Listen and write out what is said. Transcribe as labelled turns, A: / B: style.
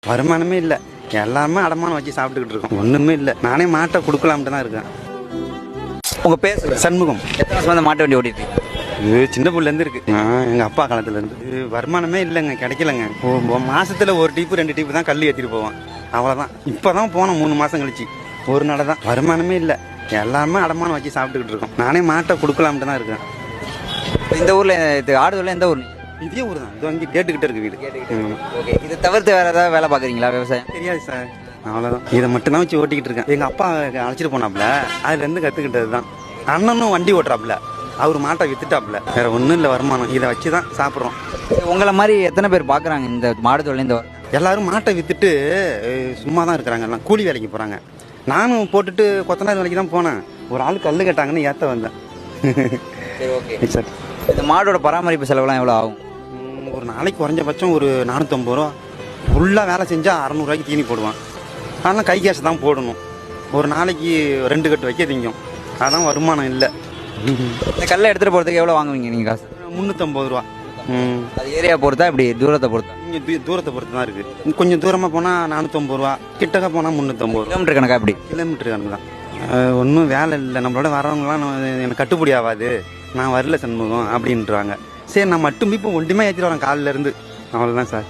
A: வருமானமே இல்லை. எல்லாருமே அடமானம் வச்சு சாப்பிட்டுக்கிட்டு இருக்கோம். ஒன்றுமே இல்லை. நானே மாட்டை கொடுக்கலாம்ட்டு தான் இருக்கேன்.
B: உங்கள் பேர் சொல்லுங்க.
A: சண்முகம்.
B: எத்தனை வருஷமா இந்த மாட்டு வண்டி ஓட்டிட்டு இருக்கீங்க?
A: இது சின்ன பிள்ளைலேருந்து இருக்கு. எங்கள் அப்பா காலத்துலேருந்து. இது வருமானமே இல்லைங்க, கிடைக்கலங்க. மாசத்துல ஒரு டீப்பு 2 டீப்பு தான் கல் ஏற்றிட்டு போவான், அவ்வளோதான். இப்போ தான் போனோம் 3 மாதம் கழிச்சு. ஒரு நாள் தான். வருமானமே இல்லை. எல்லாருமே அடமானம் வச்சு சாப்பிட்டுக்கிட்டு இருக்கோம். நானே மாட்டை கொடுக்கலாம்ட்டு தான் இருக்கேன்.
B: இந்த ஊரில் ஆடுதூரில் எந்த ஊர்?
A: இதே ஊர் தான். இது வாங்கி கேட்டுக்கிட்டே இருக்கு வீடு.
B: ஓகே. இதை தவிர்த்து வேறு ஏதாவது வேலை பார்க்குறீங்களா? விவசாயம்
A: தெரியாது சார், அவ்வளோதான். இதை மட்டும் தான் வச்சு ஓட்டிக்கிட்டு இருக்கேன். எங்கள் அப்பா அழைச்சிட்டு போனாப்புல, அதுலேருந்து கற்றுக்கிட்டது தான். அண்ணனும் வண்டி ஓட்டுறாப்புல, அவர் மாட்டை வித்துட்டாப்புல. வேற ஒன்றும் இல்லை வருமானம். இதை வச்சு தான் சாப்பிட்றோம்.
B: உங்களை மாதிரி எத்தனை பேர் பார்க்குறாங்க இந்த மாடு தொழில்? இந்த
A: எல்லாரும் மாட்டை வித்துட்டு சும்மா தான் இருக்கிறாங்க. எல்லாம் கூலி வேலைக்கு போகிறாங்க. நானும் போட்டுட்டு கொத்தனார் வேலைக்கு தான் போனேன். ஒரு ஆள் கல் கேட்டாங்கன்னு ஏற்ற வந்தேன்.
B: சரி, ஓகே
A: சார்.
B: இந்த மாடோட பராமரிப்பு செலவுலாம் எவ்வளோ ஆகும்?
A: ஒரு நாளைக்கு குறைஞ்சபட்சம் ஒரு 450 ரூபா. ஃபுல்லாக வேலை செஞ்சால் 600 ரூபாய்க்கு தீனி போடுவான். அதெல்லாம் கை கேஷ் தான் போடணும். ஒரு நாளைக்கு 2 கட்டு வைக்க திங்கும். அதான் வருமானம் இல்லை.
B: இந்த கல்லை எடுத்துகிட்டு போகிறதுக்கு எவ்வளோ வாங்குவீங்க நீங்கள் காசு?
A: 350 ரூபா.
B: அது ஏரியா பொறுத்தா இப்படி தூரத்தை பொறுத்தா?
A: இங்கே தூரத்தை பொறுத்து தான் இருக்குது. கொஞ்சம் தூரமாக போனால் 450 ரூபா, கிட்டக்க போனால் 350 ரூபா.
B: கிலோமீட்டர் கணக்கா? இப்படி
A: கிலோமீட்டர் கணக்கு தான். ஒன்றும் வேலை இல்லை. நம்மளோட வரவங்களாம் எனக்கு கட்டுப்படி ஆகாது, நான் வரல சண்முகம் அப்படின்றாங்க. சரி, நான் மட்டும் இப்போ ஒன்றுமே ஏற்றிட்டு வரேன் காலிலேருந்து. அவ்வளோதான் சார்.